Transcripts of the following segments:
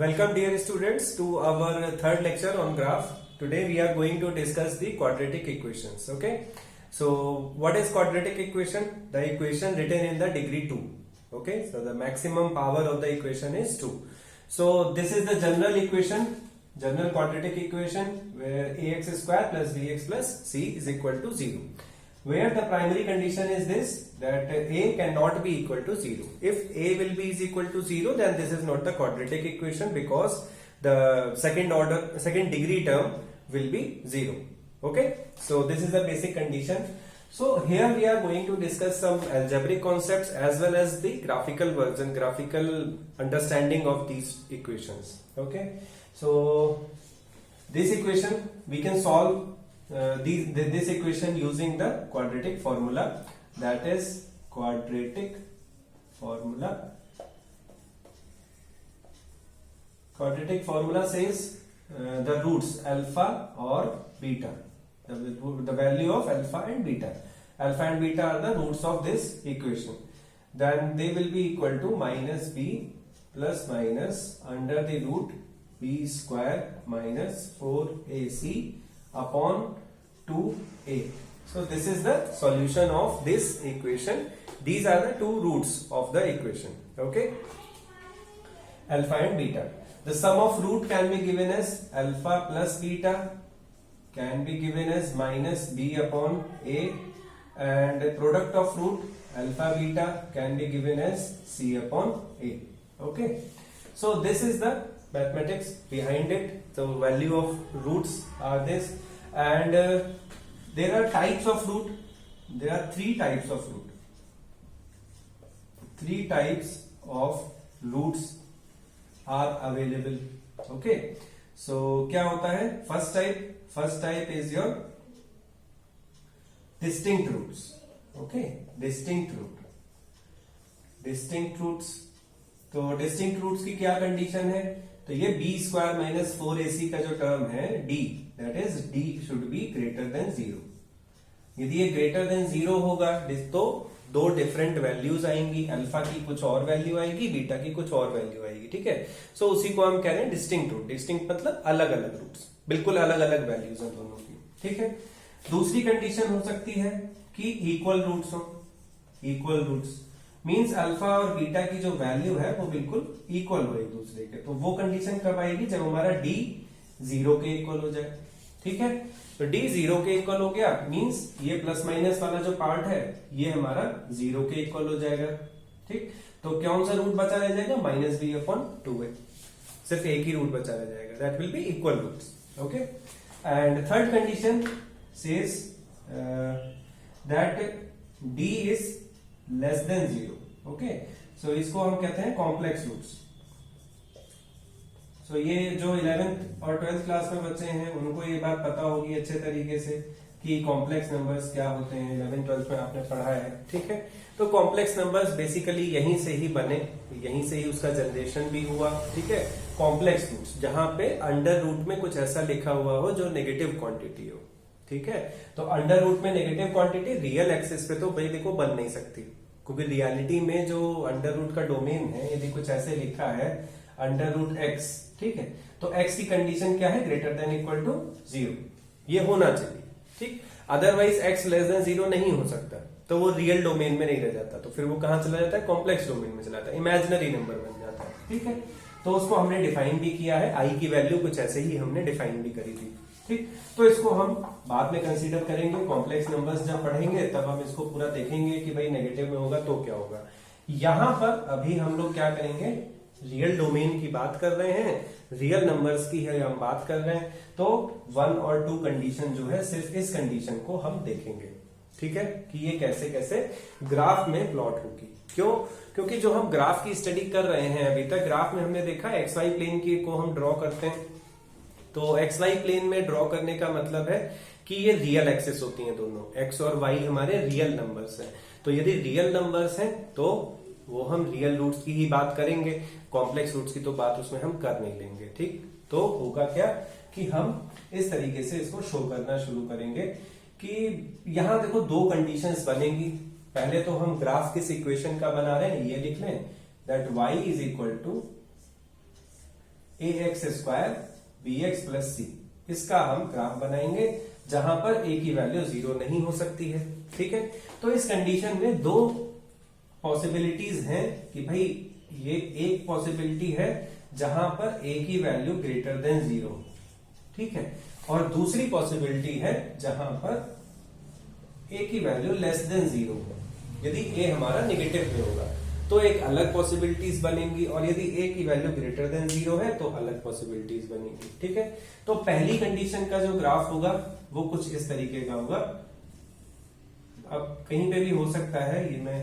Welcome dear students to our third lecture on graph. Today we are going to discuss the quadratic equations. Okay. So what is quadratic equation? The equation written in the degree 2. Okay. So the maximum power of the equation is 2. So this is the general equation, general quadratic equation where ax square plus bx plus c is equal to 0. Where the primary condition is this, that a cannot be equal to 0. If a will be is equal to 0, then this is not the quadratic equation because the second degree term will be 0. Okay, so this is the basic condition. So here we are going to discuss some algebraic concepts as well as the graphical version, graphical understanding of these equations. Okay, so this equation we can solve this equation using the quadratic formula, that is quadratic formula. Quadratic formula says the roots alpha or beta, the value of alpha and beta. Alpha and beta are the roots of this equation. Then they will be equal to minus b plus minus under the root b square minus 4ac upon 2a. So this is the solution of this equation. These are the two roots of the equation. Okay, alpha and beta. The sum of root can be given as alpha plus beta, can be given as minus b upon a, and the product of root alpha beta can be given as c upon a. Okay, so this is the mathematics behind it. The value of roots are this, and there are types of root. There are three types of root. Three types of roots are available. Okay, so क्या होता है? First type is your distinct roots. Okay, distinct roots. तो distinct roots की क्या condition है? तो ये b square minus 4ac का जो टर्म है d, that is d should be greater than 0. यदि ये ग्रेटर देन 0 होगा तो दो डिफरेंट वैल्यूज आएंगी, अल्फा की कुछ और वैल्यू आएगी, बीटा की कुछ और वैल्यू आएगी. ठीक है, सो उसी को हम कह रहे हैं डिस्टिंक्ट रूट. डिस्टिंक्ट मतलब अलग अलग रूट्स, बिल्कुल अलग अलग वैल्यूज हैं दोनों की. ठीक है, दूसरी कंडीशन हो सकती है कि इक्वल रूट्स हो. इक्वल रूट्स मीन्स अल्फा और बीटा की जो वैल्यू है वो बिल्कुल इक्वल हो एक दूसरे के. तो वो कंडीशन कब आएगी? जब हमारा डी 0 के इक्वल हो जाए. ठीक है, तो डी 0 के इक्वल हो गया मीन्स ये प्लस माइनस वाला जो पार्ट है ये हमारा 0 के इक्वल हो जाएगा. ठीक, तो कौन सा रूट बचा रह जाएगा? Minus b upon 2a. सिर्फ एक ही रूट बचा रह जाएगा, that will be equal roots. Okay, and third condition says that D is less than 0. Okay, so इसको हम कहते हैं कॉम्प्लेक्स रूट्स. सो ये जो 11th और 12th क्लास में बच्चे हैं उनको ये बात पता होगी अच्छे तरीके से कि कॉम्प्लेक्स नंबर्स क्या होते हैं. 11th 12th में आपने पढ़ा है. ठीक है, तो कॉम्प्लेक्स नंबर्स बेसिकली यहीं से ही बने, यहीं से ही उसका जनरेशन भी हुआ. ठीक है, कॉम्प्लेक्स रूट्स जहां पे अंडर रूट में कुछ ऐसा लिखा हुआ हो जो नेगेटिव क्वांटिटी हो. ठीक है, तो अंडर रूट में नेगेटिव क्वांटिटी रियल एक्सिस पे तो भाई देखो बन नहीं सकती, क्योंकि रियलिटी में जो अंडर रूट का डोमेन है यदि कुछ ऐसे लिखा है अंडर रूट एक्स, ठीक है, तो एक्स की कंडीशन क्या है? Greater than equal to 0. ये होना चाहिए. ठीक, अदरवाइज एक्स लेस देन 0 नहीं हो सकता, तो वो रियल डोमेन में नहीं रह जाता, तो फिर वो कहां चला जाता है? कॉम्प्लेक्स डोमेन में चला जाता है, इमेजिनरी नंबर बन जाता है. ठीक है, तो उसको हमने डिफाइन भी किया है. आई की वैल्यू कुछ ऐसे ही हमने डिफाइन भी करी थी. ठीक, तो इसको हम बाद में कंसीडर करेंगे. कॉम्प्लेक्स नंबर्स जब पढ़ेंगे तब हम इसको पूरा देखेंगे कि भाई नेगेटिव में होगा तो क्या होगा. यहां पर अभी हम लोग क्या करेंगे? रियल डोमेन की बात कर रहे हैं, रियल नंबर्स की है हम बात कर रहे हैं, तो 1 और 2 कंडीशन जो है सिर्फ इस कंडीशन को हम देखेंगे. ठीक है, कि ये कैसे कैसे ग्राफ में प्लॉट होगी. क्यों? क्योंकि जो हम ग्राफ की स्टडी कर रहे हैं अभी तक, ग्राफ में हमने देखा एक्स वाई प्लेन की को हम ड्रॉ करते हैं. तो एक्स वाई प्लेन में ड्रॉ करने का मतलब है कि ये रियल एक्सिस होती हैं दोनों. एक्स और वाई हमारे रियल नंबर्स हैं. तो यदि रियल नंबर्स हैं तो वो हम रियल रूट्स की ही बात करेंगे, कॉम्प्लेक्स रूट्स की तो बात उसमें हम कर नहीं लेंगे. ठीक, तो होगा क्या कि हम इस तरीके से इसको शो करना शुरू करेंगे कि यहां देखो दो कंडीशंस बनेंगी. पहले तो हम ग्राफ किस इक्वेशन का बना रहे हैं ये लिख लें, that y is equal to ax² bx + c, इसका हम ग्राफ बनाएंगे जहां पर a की वैल्यू 0 नहीं हो सकती है। ठीक है, तो इस कंडीशन में दो पॉसिबिलिटीज हैं कि भाई ये एक पॉसिबिलिटी है जहां पर a की वैल्यू ग्रेटर देन 0, ठीक है, और दूसरी पॉसिबिलिटी है जहां पर a की वैल्यू लेस देन 0 हो। यदि a हमारा नेगेटिव में होगा तो एक अलग पॉसिबिलिटीज बनेंगी, और यदि a की वैल्यू ग्रेटर देन 0 है तो अलग पॉसिबिलिटीज बनेंगी। ठीक है, तो पहली कंडीशन का जो ग्राफ होगा वो कुछ इस तरीके का होगा। अब कहीं पे भी हो सकता है, ये मैं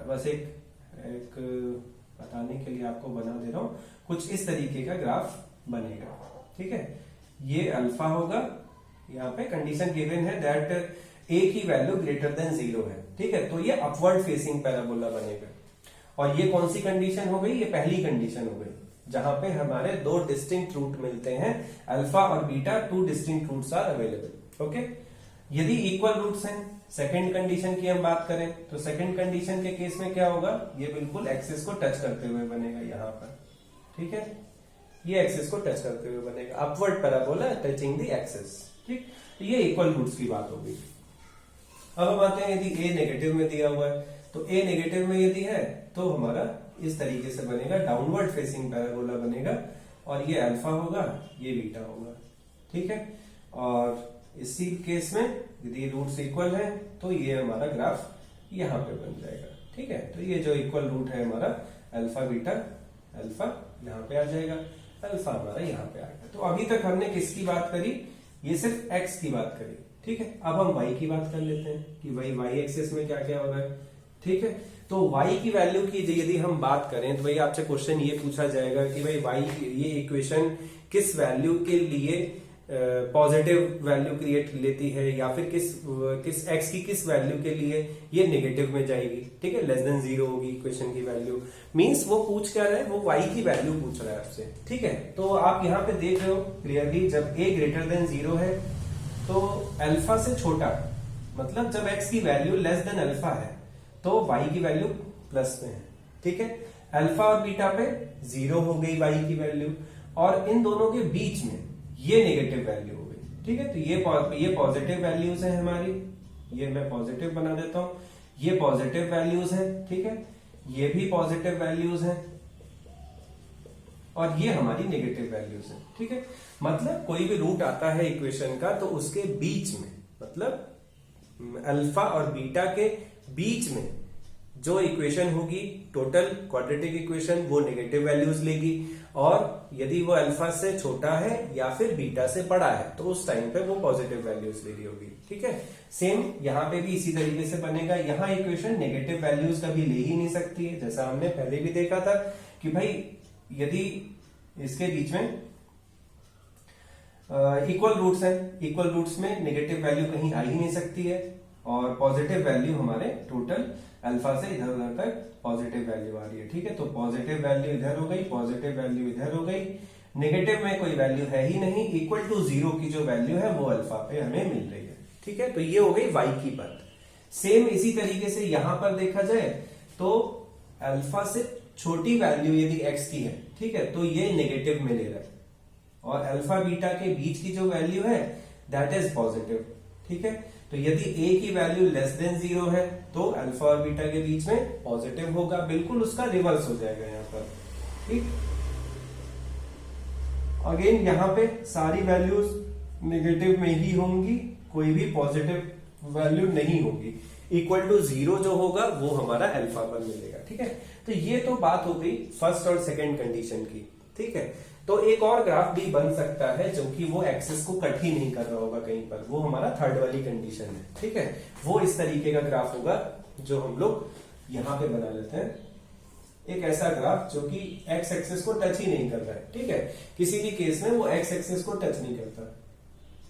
बस एक बताने के लिए आपको बना दे रहा हूं। कुछ इस तरीके का ग्राफ बनेगा। ठीक है, ये अल्फा होगा, यहाँ पे कंडीशन गिवन है दैट a की वैल्यू ग्रेटर देन 0 है। ठीक है, तो ये अपवर्ड फेसिंग पैराबोला बनेगा। और ये कौन सी कंडीशन हो गई? ये पहली कंडीशन हो गई जहां पे हमारे दो डिस्टिंक्ट रूट मिलते हैं, अल्फा और beta, two distinct roots are available. Okay, यदि इक्वल रूट्स हैं, सेकंड कंडीशन की हम बात करें तो सेकंड कंडीशन के केस में क्या होगा? ये बिल्कुल एक्सिस को टच करते हुए बनेगा यहाँ पर। ठीक है, ये एक्सिस को टच करते हुए बनेगा, upward parabola touching the axis. ठीक, तो ये इक्वल रूट्स की बात होगी। अब हम आते हैं, यदि a नेगेटिव में दिया हुआ है तो a नेगेटिव में यदि है तो हमारा इस तरीके से बनेगा, डाउनवर्ड फेसिंग पैराबोला बनेगा, और ये अल्फा होगा, ये बीटा होगा। ठीक है, और इसी केस में यदि रूट्स इक्वल है तो ये हमारा ग्राफ यहाँ पे बन जाएगा। ठीक है, तो ये जो इक्वल रूट है हमारा अल्फा बीटा, अल्फा यहाँ पे आ जाएगा, अल्फा हमारा यहाँ पे आएगा। तो अभी तक हमने किसकी बात करी? ये सिर्फ x की बात करी। ठीक है, अब हम y की बात कर लेते हैं कि भाई y एक्सिस में क्या क्या हो रहा है। ठीक है, तो y की वैल्यू की यदि हम बात करें तो भाई आपसे क्वेश्चन ये पूछा जाएगा कि भाई y, ये इक्वेशन किस वैल्यू के लिए पॉजिटिव वैल्यू क्रिएट लेती है, या फिर किस x की किस वैल्यू के लिए ये नेगेटिव में जाएगी। ठीक है, लेस देन 0 होगी इक्वेशन की वैल्यू। मींस वो पूछ क्या रहा है? वो y की वैल्यू पूछ रहा है आपसे। ठीक है, तो आप यहाँ पे देख रहे हो क्लियरली, जब a ग्रेटर देन 0 है तो अल्फा से छोटा, मतलब जब x की वैल्यू लेस देन अल्फा है तो y की वैल्यू प्लस में है। ठीक है, अल्फा और बीटा पे 0 हो गई y की वैल्यू, और इन दोनों के बीच में ये नेगेटिव वैल्यू हो गई। ठीक है, तो ये पॉजिटिव वैल्यूज है हमारी, ये मैं पॉजिटिव बना देता हूं, ये पॉजिटिव वैल्यूज है। ठीक है, ये भी पॉजिटिव वैल्यूज है, और ये हमारी नेगेटिव वैल्यूज है। ठीक है, मतलब कोई भी रूट आता है इक्वेशन का तो उसके बीच में, मतलब अल्फा और बीटा के बीच में जो इक्वेशन होगी, टोटल क्वाड्रेटिक इक्वेशन, वो नेगेटिव वैल्यूज लेगी, और यदि वो अल्फा से छोटा है या फिर बीटा से बड़ा है तो उस टाइम पे वो पॉजिटिव वैल्यूज ले रही होगी। ठीक है, सेम यहाँ पे भी इसी तरीके से बनेगा। यहाँ इक्वेशन नेगेटिव वैल्यूज कभी ले ही नहीं सकती है, जैसा हमने पहले भी देखा था कि भाई यदि इसके बीच में इक्वल रूट्स है, इक्वल रूट्स में नेगेटिव वैल्यू कहीं आ ही नहीं सकती है, और पॉजिटिव वैल्यू हमारे टोटल अल्फा से इधर उधर तक पॉजिटिव वैल्यू आ रही है। ठीक है, तो पॉजिटिव वैल्यू इधर हो गई, पॉजिटिव वैल्यू इधर हो गई, नेगेटिव में कोई वैल्यू है ही नहीं, इक्वल टू 0 की जो वैल्यू है वो अल्फा पे हमें मिल रही है। ठीक है, तो ये हो गई y की बात। सेम इसी तरीके से यहां पर देखा जाए तो अल्फा से छोटी वैल्यू यदि x की है, ठीक है, तो ये नेगेटिव में ले रहा है, और अल्फा बीटा के बीच की जो वैल्यू है दैट इज पॉजिटिव। ठीक है, तो यदि a की वैल्यू लेस देन 0 है तो अल्फा और बीटा के बीच में पॉजिटिव होगा, बिल्कुल उसका रिवर्स हो जाएगा यहाँ पर। ठीक, अगेन यहाँ पे सारी वैल्यूज नेगेटिव में ही होंगी, कोई भी पॉजिटिव वैल्यू नहीं होगी। इक्वल टू 0 जो होगा वो हमारा अल्फा पर मिलेगा। ठीक है, तो ये तो बात हो गई फर्स्ट और सेकंड कंडीशन की। ठीक है, तो एक और ग्राफ भी बन सकता है जो कि वो एक्सिस को कट ही नहीं कर रहा होगा कहीं पर, वो हमारा थर्ड वाली कंडीशन है। ठीक है, वो इस तरीके का ग्राफ होगा जो हम लोग यहाँ पे बना लेते हैं, एक ऐसा ग्राफ जो कि एक्स एक्सिस को टच ही नहीं कर रहा है। ठीक है, किसी भी केस में वो एक्स एक्सिस को टच नहीं करता।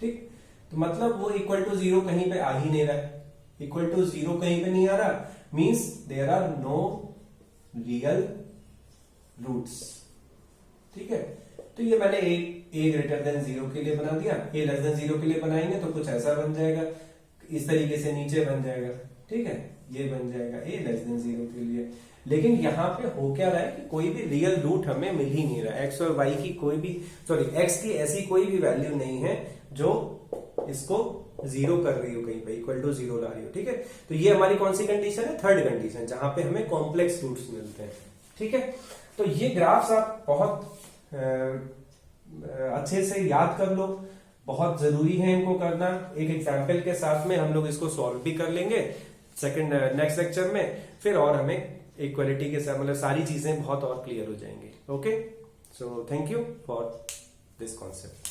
ठीक, तो मतलब वो इक्वल टू 0 कहीं पे आ ही नहीं रहा है, इक्वल टू 0 कहीं पे नहीं आ रहा, means there are no real roots. ठीक है, तो ये मैंने a ग्रेटर देन 0 के लिए बना दिया, a लेस देन 0 के लिए बनाएंगे तो कुछ ऐसा बन जाएगा, इस तरीके से नीचे बन जाएगा। ठीक है, ये बन जाएगा a लेस देन 0 के लिए, लेकिन यहाँ पे हो क्या रहा है कि कोई भी रियल रूट हमें मिल ही नहीं रहा है। एक्स और वाई की कोई भी, सॉरी एक्स की ऐसी कोई भी वैल्यू नहीं है जो इसको जीरो कर रही हो, कहीं पे इक्वल टू जीरो ला रही हो। ठीक है, तो ये हमारी कौन सी कंडीशन है, थर्ड कंडीशन, जहां पे हमें कॉम्प्लेक्स रूट्स मिलते हैं। ठीक है, तो ये ग्राफ्स आप बहुत अच्छे से याद कर लो, बहुत जरूरी है इनको करना। एक एग्जाम्पल के साथ में हम लोग इसको सॉल्व भी कर लेंगे सेकंड नेक्स्ट लेक्चर में, फिर और हमें इक्वलिटी के साथ मतलब सारी चीजें बहुत और क्लियर हो जाएंगी। Okay, so thank you for this concept.